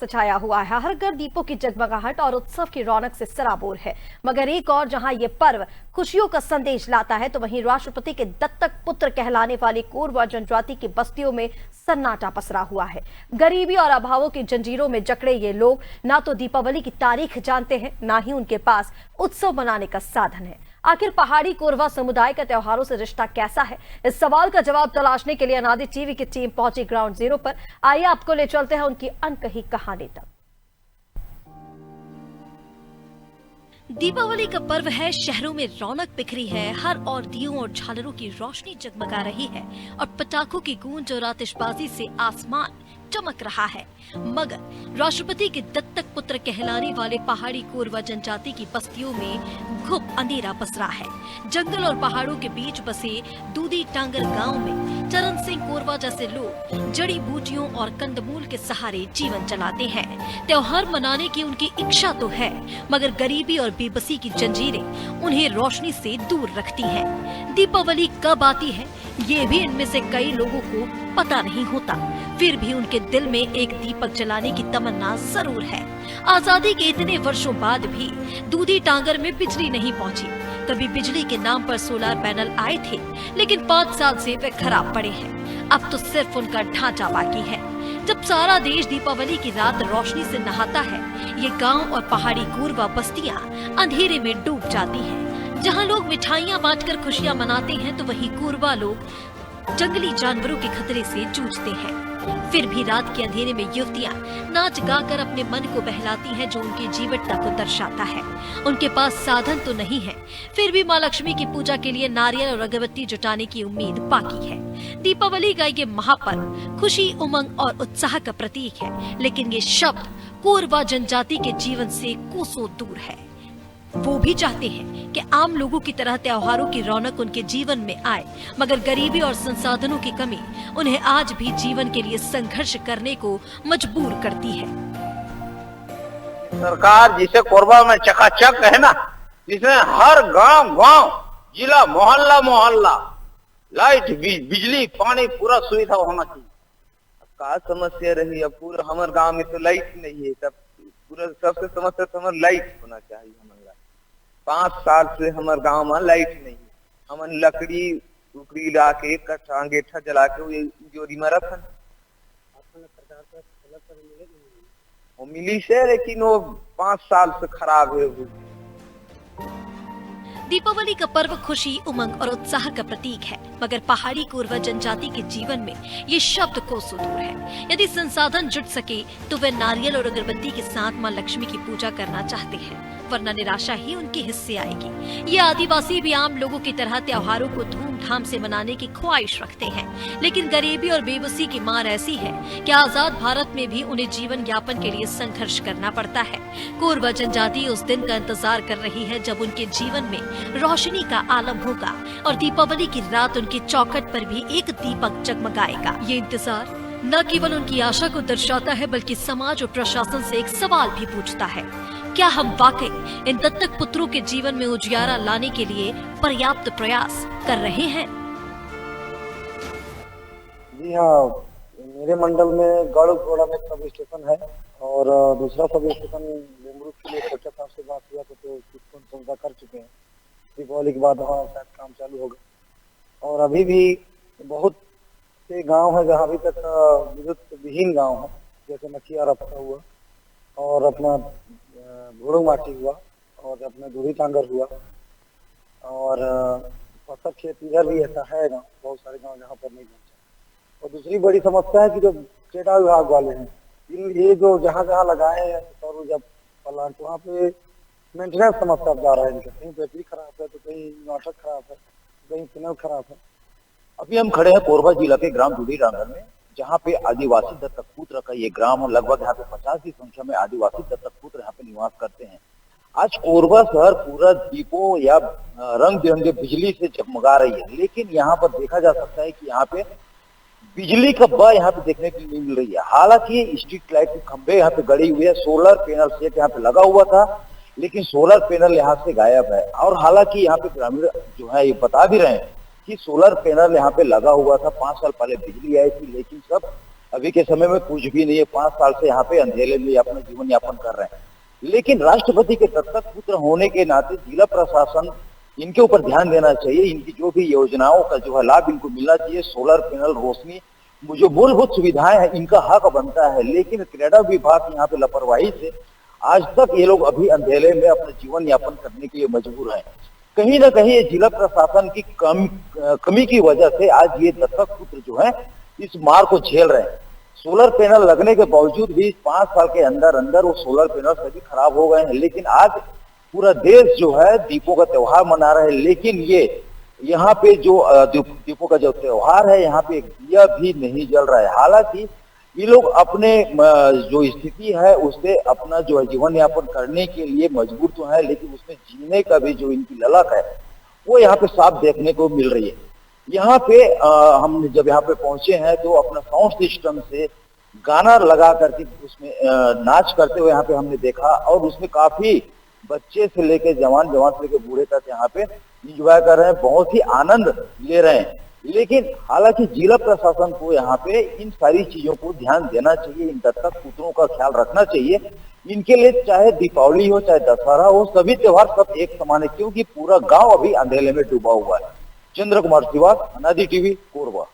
छाया हुआ है। हर घर दीपों की जगमगाहट और उत्सव की रौनक से सराबोर है। मगर एक और जहां ये पर्व खुशियों का संदेश लाता है, तो वहीं राष्ट्रपति के दत्तक पुत्र कहलाने वाली कोरवा जनजाति की बस्तियों में सन्नाटा पसरा हुआ है। गरीबी और अभावों की जंजीरों में जकड़े ये लोग ना तो दीपावली की तारीख जानते हैं, ना ही उनके पास उत्सव मनाने का साधन है। आखिर पहाड़ी कोरवा समुदाय का त्योहारों से रिश्ता कैसा है? इस सवाल का जवाब तलाशने के लिए अनादि टीवी की टीम पहुंची ग्राउंड जीरो पर। आइए आपको ले चलते हैं उनकी अनकही कहानी तक। दीपावली का पर्व है, शहरों में रौनक बिखरी है, हर और दियों और झालरों की रोशनी जगमगा रही है और पटाखों की गूंज और आतिशबाजी से आसमान चमक रहा है। मगर राष्ट्रपति के दत्तक पुत्र कहलाने वाले पहाड़ी कोरवा जनजाति की बस्तियों में घुप अंधेरा पसरा है। जंगल और पहाड़ों के बीच बसे दूधी टांगर गांव में चरण सिंह कोरवा जैसे लोग जड़ी बूटियों और कंदमूल के सहारे जीवन चलाते हैं। त्योहार मनाने की उनकी इच्छा तो है, मगर गरीबी और बेबसी की जंजीरें उन्हें रोशनी से दूर रखती हैं। दीपावली कब आती है, ये भी इनमें से कई लोगों को पता नहीं होता। फिर भी उनके दिल में एक दीपक जलाने की तमन्ना जरूर है। आजादी के इतने वर्षों बाद भी दूधी टांगर में बिजली नहीं पहुंची। कभी बिजली के नाम पर सोलर पैनल आए थे, लेकिन 5 साल से वे खराब पड़े हैं। अब तो सिर्फ उनका ढांचा बाकी है। जब सारा देश दीपावली की रात रोशनी से नहाता है, ये गांव और पहाड़ी कोरवा बस्तियां अंधेरे में डूब जाती हैं। जहां लोग मिठाइयां बांटकर खुशियां मनाते हैं, तो वहीं कोरवा लोग जंगली जानवरों के खतरे से जूझते हैं। फिर भी रात के अंधेरे में युवतियां नाच गाकर अपने मन को बहलाती हैं, जो उनकी जीवटता को दर्शाता है। उनके पास साधन तो नहीं है, फिर भी माँ लक्ष्मी की पूजा के लिए नारियल और अगरबत्ती जुटाने की उम्मीद बाकी है। दीपावली का ये महापर्व खुशी, उमंग और उत्साह का प्रतीक है, लेकिन ये शब्द कोरवा जनजाति के जीवन से कोसों दूर है। वो भी चाहते हैं कि आम लोगों की तरह त्योहारों की रौनक उनके जीवन में आए, मगर गरीबी और संसाधनों की कमी उन्हें आज भी जीवन के लिए संघर्ष करने को मजबूर करती है। सरकार जिसे कोरबा में चकाचक है ना, जिसमें हर गांव गांव, जिला, मोहल्ला मोहल्ला लाइट, बिजली, पानी पूरा सुविधा होना चाहिए। का समस्या रही, अब पूरा हमारे गांव में तो लाइट नहीं है, तब पूरा सबसे समस्या तो हमारे लाइट होना चाहिए। हमारे 5 साल से हमारे गांव में लाइट नहीं है। हम लकड़ी उकड़ी ला के अंगेठा जला के जोरी में रखन वो मिली से, लेकिन वो 5 साल से खराब है। दीपावली का पर्व खुशी, उमंग और उत्साह का प्रतीक है, मगर पहाड़ी कोरवा जनजाति के जीवन में ये शब्द कोसों दूर है। यदि संसाधन जुट सके तो वे नारियल और अगरबत्ती के साथ मां लक्ष्मी की पूजा करना चाहते हैं, वरना निराशा ही उनके हिस्से आएगी। ये आदिवासी भी आम लोगों की तरह त्योहारों को धूमधाम से मनाने की ख्वाहिश रखते हैं, लेकिन गरीबी और बेबसी की मार ऐसी है कि आजाद भारत में भी उन्हें जीवन यापन के लिए संघर्ष करना पड़ता है। कोरवा जनजाति उस दिन का इंतजार कर रही है जब उनके जीवन में रोशनी का आलम होगा और दीपावली की रात उनके चौखट पर भी एक दीपक जगमगाएगा। ये इंतजार न केवल उनकी आशा को दर्शाता है, बल्कि समाज और प्रशासन से एक सवाल भी पूछता है, क्या हम वाकई इन दत्तक पुत्रों के जीवन में उजियारा लाने के लिए पर्याप्त प्रयास कर रहे हैं? जी हाँ, मेरे मंडल में गढ़घोड़ा में सब स्टेशन है और दूसरा सब स्टेशन लेमरूद के लिए कोचा साहब से बात हुआ तो किसको सुविधा कर चुके हैं। दीपावली के बाद वहाँ शायद काम चालू होगा। और अभी भी बहुत से गांव है जहाँ अभी तक विद्युत विहीन गांव है, जैसे मखिया रफ्ता हुआ और अपना घोड़ो माटी हुआ और अपना दूधी टांगर हुआ और फसल खेत इधर भी ऐसा है गाँव, बहुत सारे गाँव जहाँ पर नहीं पहुँचा। और दूसरी बड़ी समस्या है कि जो क्रीड़ा विभाग वाले हैं, ये जो जहाँ जहाँ लगाए हैं सौर ऊर्जा प्लांट, वहाँ पे मेंटेनेंस समस्या जा रहा है इनका। कहीं बैटरी खराब है तो कहीं इन्वर्टर खराब है, कहीं पैनल खराब है। अभी हम खड़े हैं कोरबा जिला के ग्राम दूधी टांगर में, जहाँ पे आदिवासी दत्तक पुत्र का ये ग्राम और लगभग यहाँ पे 50 की संख्या में आदिवासी दत्तक पुत्र यहाँ पे निवास करते हैं। आज कोरबा शहर पूरा दीपों या रंग बिरंगे बिजली से जगमगा रही है, लेकिन यहाँ पर देखा जा सकता है कि यहाँ पे बिजली का ब यहाँ पे देखने को नहीं मिल रही है। हालांकि स्ट्रीट लाइट के खंभे यहाँ पे गड़ी हुई है, सोलर पैनल सेट यहाँ पे लगा हुआ था, लेकिन सोलर पैनल यहाँ से गायब है। और हालांकि यहाँ पे ग्रामीण जो है ये बता भी रहे हैं कि सोलर पैनल यहाँ पे लगा हुआ था, 5 साल पहले बिजली आई थी, लेकिन सब अभी के समय में कुछ भी नहीं है, 5 साल से यहाँ पे अंधेरे में अपना जीवन यापन कर रहे हैं। लेकिन राष्ट्रपति के दत्तक पुत्र होने के नाते जिला प्रशासन इनके ऊपर ध्यान देना चाहिए। इनकी जो भी योजनाओं का जो है लाभ इनको मिलना चाहिए। सोलर पैनल, रोशनी, जो मूलभूत सुविधाएं हैं इनका हक बनता है। लेकिन क्रीड़ा विभाग यहाँ पे लापरवाही से आज तक ये लोग अभी अंधेरे में अपना जीवन यापन करने के लिए मजबूर हैं। कहीं ना कहीं ये जिला प्रशासन की कमी की वजह से आज ये दत्तक पुत्र जो है इस मार को झेल रहे हैं। सोलर पैनल लगने के बावजूद भी 5 साल के अंदर अंदर वो सोलर पैनल सभी खराब हो गए हैं। लेकिन आज पूरा देश जो है दीपों का त्योहार मना रहा है, लेकिन ये यहाँ पे जो दीपों का जो त्योहार है यहाँ पे दिया भी नहीं जल रहा है। हालांकि ये लोग अपने जो स्थिति है उससे अपना जो है जीवन यापन करने के लिए मजबूर तो है, लेकिन उसमें जीने का भी जो इनकी ललक है वो यहाँ पे साफ देखने को मिल रही है। यहाँ पे हम जब यहाँ पे पहुंचे हैं तो अपना साउंड सिस्टम से गाना लगा करके उसमें नाच करते हुए यहाँ पे हमने देखा, और उसमें काफी बच्चे से लेके जवान से लेके बूढ़े तक यहाँ पे इंजॉय कर रहे हैं, बहुत ही आनंद ले रहे हैं। लेकिन हालांकि जिला प्रशासन को यहाँ पे इन सारी चीजों को ध्यान देना चाहिए, इन दत्तक पुत्रों का ख्याल रखना चाहिए। इनके लिए चाहे दीपावली हो चाहे दशहरा हो, सभी त्योहार सब एक समान है, क्योंकि पूरा गांव अभी अंधेरे में डूबा हुआ है। चंद्र कुमार सिवाग, अनादि टीवी, कोरबा।